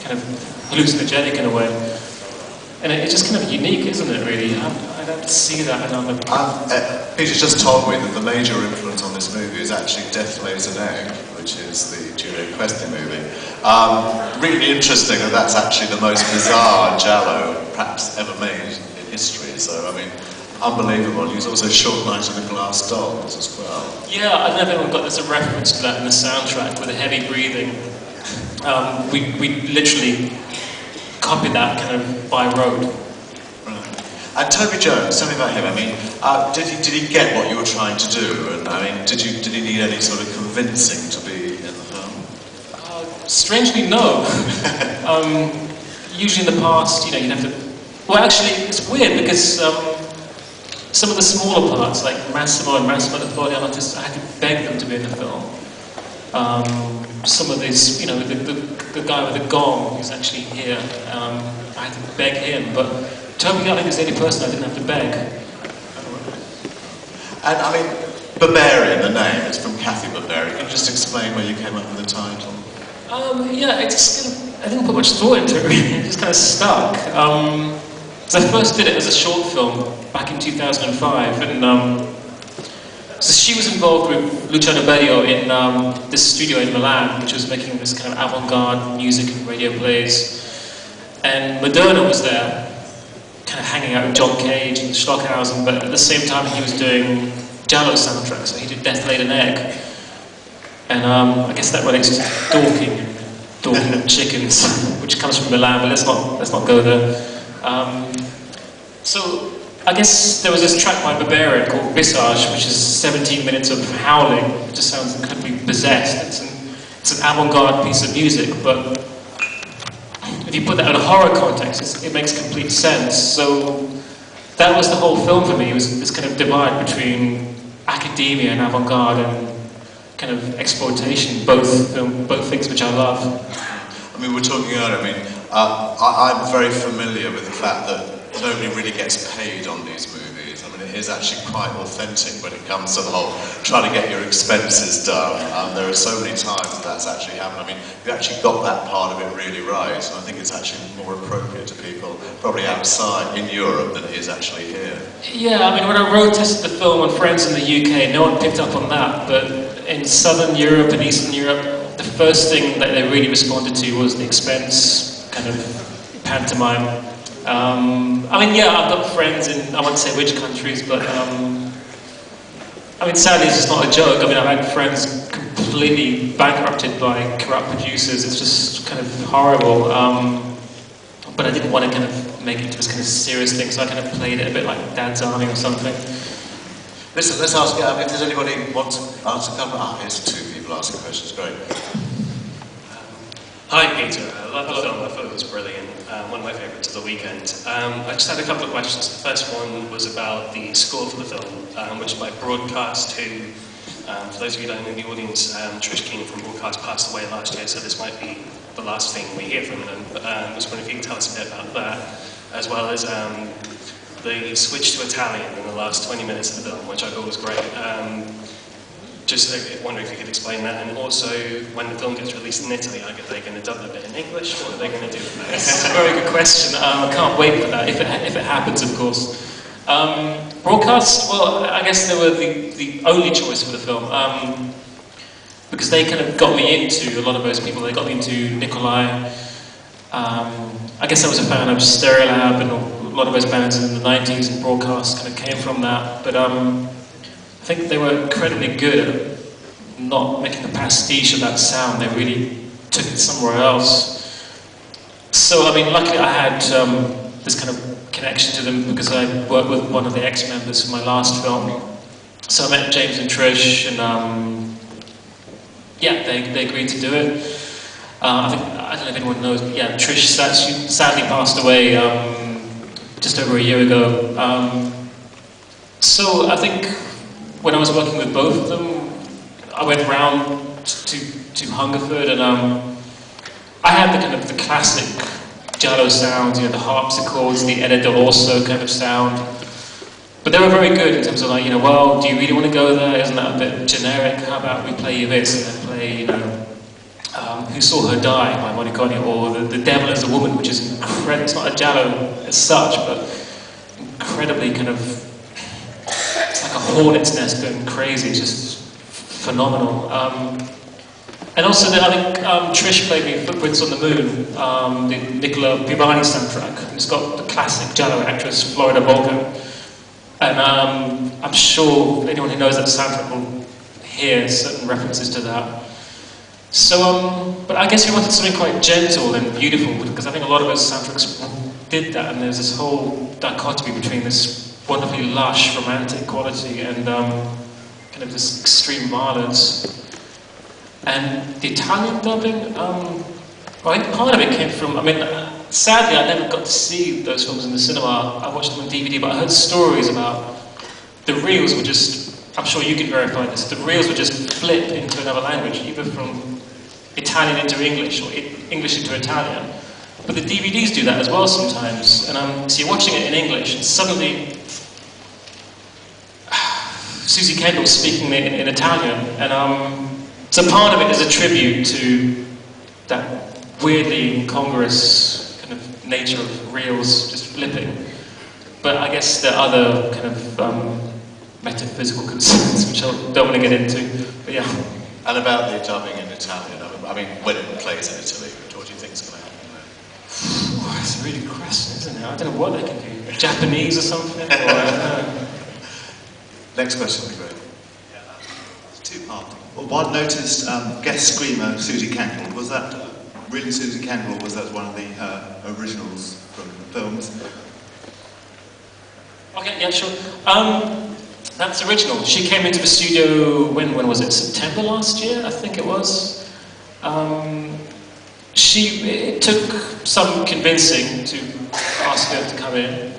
kind of hallucinogenic in a way. And it's just kind of unique, isn't it, really? I don't see that in other... Peter just told me that the major influence on this movie is actually Death Lays an Egg, which is the Giulio Questi movie. Really interesting that that's actually the most bizarre giallo perhaps ever made in history. So, I mean, unbelievable. He's also Short Night of the Glass Dolls as well. Yeah, I don't know if anyone got there's a reference to that in the soundtrack with the heavy breathing. We literally copied that kind of by rote. Right. And Toby Jones, tell me about him. I mean, did he get what you were trying to do? And I mean, did he need any sort of convincing to be in the film? Strangely, no. Usually in the past, you know, you'd have to... Well, actually, it's weird because some of the smaller parts, like Massimo and Massimo the Foley artists, I had to beg them to be in the film. Some of these, you know, the guy with the gong who's actually here, I had to beg him, but Toby, I think, is the only person I didn't have to beg. And I mean, Berberian, the name, it's from Kathy Berberian. Can you just explain where you came up with the title? Yeah, it's just kind of, I didn't put much thought into it, really. It just kind of stuck. So I first did it as a short film back in 2005, and so she was involved with Luciano Berio in this studio in Milan, which was making this kind of avant-garde music and radio plays. And Moderna was there, kind of hanging out with John Cage and Stockhausen, but at the same time he was doing giallo soundtracks, so he did Death Laid an Egg. And I guess that relates to Dorking chickens, which comes from Milan, but let's not go there. So I guess there was this track by Berberian called Visage, which is 17 minutes of howling. It just sounds incredibly possessed. It's an avant-garde piece of music, but if you put that in a horror context, it makes complete sense. So that was the whole film for me. It was this kind of divide between academia and avant-garde and kind of exploitation, both things which I love. I mean, we're talking earlier, I mean, I'm very familiar with the fact that nobody really gets paid on these movies. I mean, it is actually quite authentic when it comes to the whole trying to get your expenses done. There are so many times that's actually happened. I mean, you actually got that part of it really right, and I think it's actually more appropriate to people probably outside in Europe than it is actually here. Yeah, I mean, when I road tested the film on friends in the UK, no one picked up on that, but in Southern Europe and Eastern Europe, the first thing that they really responded to was the expense kind of pantomime. I mean, yeah, I've got friends in, I won't say which countries, but I mean, sadly, it's just not a joke. I mean, I've had friends completely bankrupted by corrupt producers. It's just kind of horrible. But I didn't want to kind of make it into this kind of serious thing, so I kind of played it a bit like Dad's Army or something. Listen, let's ask, if there's anybody who wants to answer a couple. Here's two people asking questions, great. Hi Peter, I love the film, I thought it was brilliant, one of my favourites of the weekend. I just had a couple of questions. The first one was about the score for the film, which is by Broadcast, who, for those of you who don't know in the audience, Trish King from Broadcast passed away last year, so this might be the last thing we hear from them. But I was wondering if you can tell us a bit about that, as well as the switch to Italian in the last 20 minutes of the film, which I thought was great. Just wondering if you could explain that, and also when the film gets released in Italy, are they going to dub a bit in English? What are they going to do with that? It's a very good question. I can't wait for that, if it happens, of course. Broadcast, well, I guess they were the only choice for the film, because they kind of got me into a lot of those people. They got me into Nikolai. I guess I was a fan of Stereolab and a lot of those bands in the 90s, and Broadcast kind of came from that. But I think they were incredibly good at not making a pastiche of that sound. They really took it somewhere else. So, I mean, luckily I had this kind of connection to them because I worked with one of the ex-members for my last film. So I met James and Trish, and yeah, they agreed to do it. I don't know if anyone knows, but yeah, Trish sadly passed away just over a year ago. So I think when I was working with both of them, I went round to Hungerford, and I had the kind of the classic giallo sounds, you know, the harpsichords, the Ede Dell'Orso kind of sound. But they were very good in terms of like, you know, well, do you really want to go there? Isn't that a bit generic? How about we play you this and then play, you know, Who Saw Her Die by Morricone, or the Devil as a Woman, which is incredible. It's not a giallo as such, but incredibly kind of, it's like a hornet's nest going crazy. It's just phenomenal. And also, I think Trish played me Footprints on the Moon, the Nicola Pivani soundtrack. It's got the classic giallo actress Florida Volko, and I'm sure anyone who knows that soundtrack will hear certain references to that. So, but I guess we wanted something quite gentle and beautiful, because I think a lot of those soundtracks did that, and there's this whole dichotomy between this wonderfully lush, romantic quality and kind of this extreme violence. And the Italian dubbing, well, I think part of it came from, I mean, sadly I never got to see those films in the cinema. I watched them on DVD, but I heard stories about the reels were just, I'm sure you can verify this, the reels would just flip into another language, either from Italian into English or English into Italian. But the DVDs do that as well sometimes. And so you're watching it in English and suddenly Susie Kendall's speaking in Italian. And so part of it is a tribute to that weirdly incongruous kind of nature of reels just flipping. But I guess there are other kind of metaphysical concerns which I don't want to get into. But yeah. And about the dubbing in Italian, I mean, when it plays in Italy, what do you think is going to happen there? Oh, it's a really good question, isn't it? I don't know what they can do. Japanese or something? Or, I don't know. Next question, will be great. Two-part. Well, one noticed guest screamer Susie Kendall. Was that really Susie Kendall, or was that one of the originals from the films? Okay, yeah, sure. That's original. She came into the studio, when was it? September last year, I think it was. It took some convincing to ask her to come in.